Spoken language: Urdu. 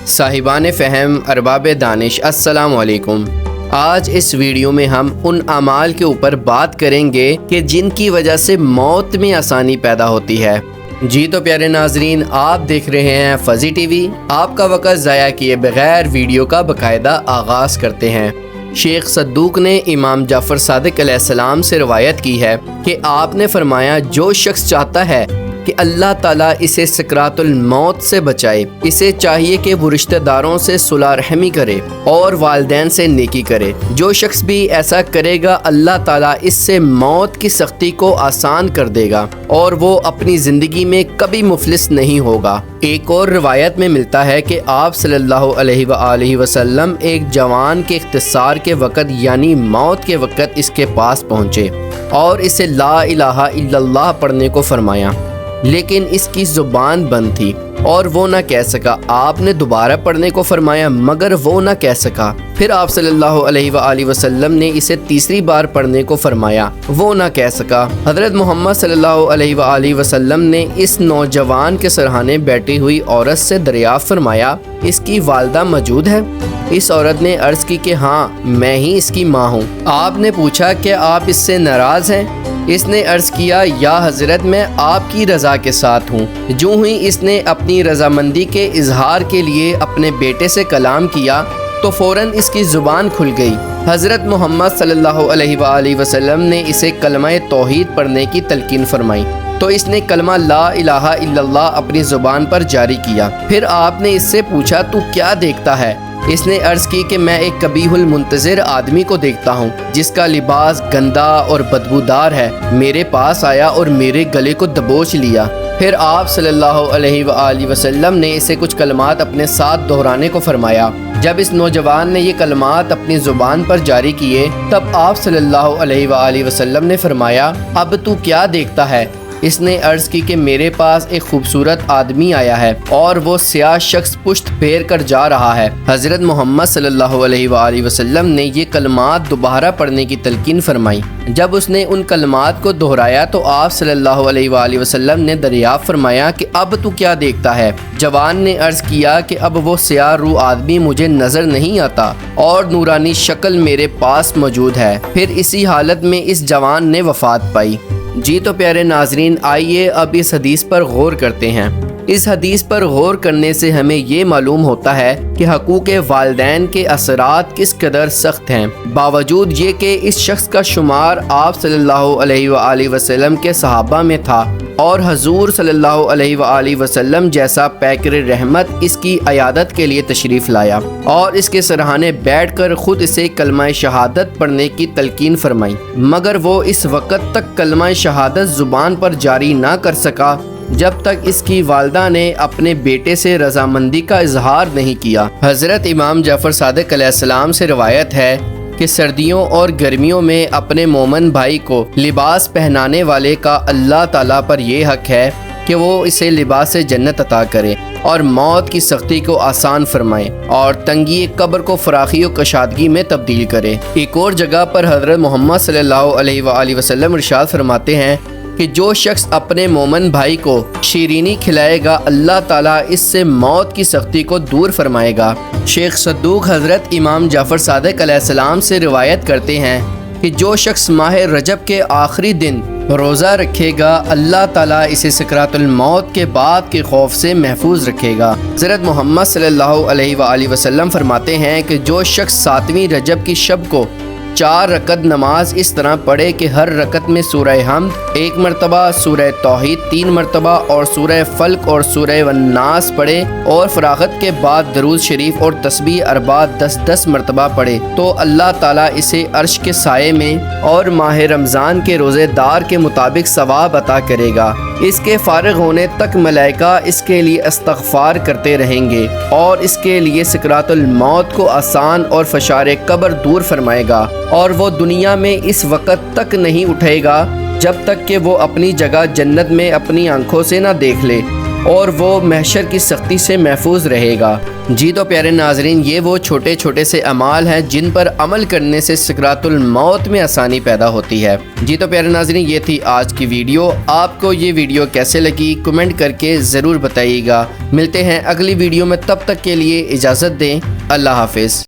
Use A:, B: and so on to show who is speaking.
A: صاحبان فہم، ارباب دانش، السلام علیکم۔ آج اس ویڈیو میں ہم ان اعمال کے اوپر بات کریں گے کہ جن کی وجہ سے موت میں آسانی پیدا ہوتی ہے۔ جی تو پیارے ناظرین، آپ دیکھ رہے ہیں فضی ٹی وی۔ آپ کا وقت ضائع کیے بغیر ویڈیو کا باقاعدہ آغاز کرتے ہیں۔ شیخ صدوق نے امام جعفر صادق علیہ السلام سے روایت کی ہے کہ آپ نے فرمایا، جو شخص چاہتا ہے کہ اللہ تعالیٰ اسے سکرات الموت سے بچائے، اسے چاہیے کہ وہ رشتہ داروں سے صلح رحمی کرے اور والدین سے نیکی کرے۔ جو شخص بھی ایسا کرے گا، اللہ تعالیٰ اس سے موت کی سختی کو آسان کر دے گا اور وہ اپنی زندگی میں کبھی مفلس نہیں ہوگا۔ ایک اور روایت میں ملتا ہے کہ آپ صلی اللہ علیہ وآلہ وسلم ایک جوان کے اختصار کے وقت یعنی موت کے وقت اس کے پاس پہنچے اور اسے لا الہ الا اللہ پڑھنے کو فرمایا، لیکن اس کی زبان بند تھی اور وہ نہ کہہ سکا۔ آپ نے دوبارہ پڑھنے کو فرمایا مگر وہ نہ کہہ سکا۔ پھر آپ صلی اللہ علیہ وآلہ وسلم نے اسے تیسری بار پڑھنے کو فرمایا، وہ نہ کہہ سکا۔ حضرت محمد صلی اللہ علیہ وآلہ وسلم نے اس نوجوان کے سرہانے بیٹھی ہوئی عورت سے دریافت فرمایا، اس کی والدہ موجود ہے؟ اس عورت نے عرض کی کہ ہاں، میں ہی اس کی ماں ہوں۔ آپ نے پوچھا کہ آپ اس سے ناراض ہیں؟ اس نے عرض کیا، یا حضرت، میں آپ کی رضا کے ساتھ ہوں۔ جو ہی اس نے اپنی رضامندی کے اظہار کے لیے اپنے بیٹے سے کلام کیا تو فوراً اس کی زبان کھل گئی۔ حضرت محمد صلی اللہ علیہ وآلہ وسلم نے اسے کلمہ توحید پڑھنے کی تلقین فرمائی تو اس نے کلمہ لا الہ الا اللہ اپنی زبان پر جاری کیا۔ پھر آپ نے اس سے پوچھا، تو کیا دیکھتا ہے؟ اس نے عرض کی کہ میں ایک قبیح المنتظر آدمی کو دیکھتا ہوں جس کا لباس گندا اور بدبودار ہے۔ میرے پاس آیا اور میرے گلے کو دبوچ لیا۔ پھر آپ صلی اللہ علیہ وآلہ وسلم نے اسے کچھ کلمات اپنے ساتھ دہرانے کو فرمایا۔ جب اس نوجوان نے یہ کلمات اپنی زبان پر جاری کیے تب آپ صلی اللہ علیہ وآلہ وسلم نے فرمایا، اب تو کیا دیکھتا ہے؟ اس نے عرض کی کہ میرے پاس ایک خوبصورت آدمی آیا ہے اور وہ سیاہ شخص پشت پھیر کر جا رہا ہے۔ حضرت محمد صلی اللہ علیہ وآلہ وسلم نے یہ کلمات دوبارہ پڑھنے کی تلقین فرمائی۔ جب اس نے ان کلمات کو دہرایا تو آپ صلی اللہ علیہ وآلہ وسلم نے دریافت فرمایا کہ اب تو کیا دیکھتا ہے؟ جوان نے عرض کیا کہ اب وہ سیاہ رو آدمی مجھے نظر نہیں آتا اور نورانی شکل میرے پاس موجود ہے۔ پھر اسی حالت میں اس جوان نے وفات پائی۔ جی تو پیارے ناظرین، آئیے اب اس حدیث پر غور کرتے ہیں۔ اس حدیث پر غور کرنے سے ہمیں یہ معلوم ہوتا ہے کہ حقوق والدین کے اثرات کس قدر سخت ہیں، باوجود یہ کہ اس شخص کا شمار آپ صلی اللہ علیہ وآلہ وسلم کے صحابہ میں تھا اور حضور صلی اللہ علیہ وآلہ وسلم جیسا پیکر رحمت اس کی عیادت کے لیے تشریف لایا اور اس کے سرہانے بیٹھ کر خود اسے کلمہ شہادت پڑھنے کی تلقین فرمائی، مگر وہ اس وقت تک کلمہ شہادت زبان پر جاری نہ کر سکا جب تک اس کی والدہ نے اپنے بیٹے سے رضامندی کا اظہار نہیں کیا۔ حضرت امام جعفر صادق علیہ السلام سے روایت ہے کہ سردیوں اور گرمیوں میں اپنے مومن بھائی کو لباس پہنانے والے کا اللہ تعالیٰ پر یہ حق ہے کہ وہ اسے لباس جنت عطا کرے اور موت کی سختی کو آسان فرمائے اور تنگی قبر کو فراخی و کشادگی میں تبدیل کرے۔ ایک اور جگہ پر حضرت محمد صلی اللہ علیہ وآلہ وسلم ارشاد فرماتے ہیں کہ جو شخص اپنے مومن بھائی کو شیرینی کھلائے گا، اللہ تعالیٰ اس سے موت کی سختی کو دور فرمائے گا۔ شیخ صدوق حضرت امام جعفر صادق علیہ السلام سے روایت کرتے ہیں کہ جو شخص ماہ رجب کے آخری دن روزہ رکھے گا، اللہ تعالیٰ اسے سکرات الموت کے بعد کے خوف سے محفوظ رکھے گا۔ حضرت محمد صلی اللہ علیہ وآلہ وسلم فرماتے ہیں کہ جو شخص 7ویں رجب کی شب کو 4 رکعت نماز اس طرح پڑھے کہ ہر رکعت میں سورہ حمد 1 مرتبہ، سورہ توحید 3 مرتبہ اور سورہ فلق اور سورہ والناس پڑھے اور فراغت کے بعد درود شریف اور تسبیح 4 10 مرتبہ پڑھے تو اللہ تعالیٰ اسے عرش کے سائے میں اور ماہ رمضان کے روزے دار کے مطابق ثواب عطا کرے گا۔ اس کے فارغ ہونے تک ملائکہ اس کے لیے استغفار کرتے رہیں گے اور اس کے لیے سکرات الموت کو آسان اور فشار قبر دور فرمائے گا اور وہ دنیا میں اس وقت تک نہیں اٹھے گا جب تک کہ وہ اپنی جگہ جنت میں اپنی آنکھوں سے نہ دیکھ لے۔ اور وہ محشر کی سختی سے محفوظ رہے گا۔ جی تو پیارے ناظرین، یہ وہ چھوٹے چھوٹے سے اعمال ہیں جن پر عمل کرنے سے سکرات الموت میں آسانی پیدا ہوتی ہے۔ جی تو پیارے ناظرین، یہ تھی آج کی ویڈیو۔ آپ کو یہ ویڈیو کیسے لگی کمنٹ کر کے ضرور بتائیے گا۔ ملتے ہیں اگلی ویڈیو میں، تب تک کے لیے اجازت دیں۔ اللہ حافظ۔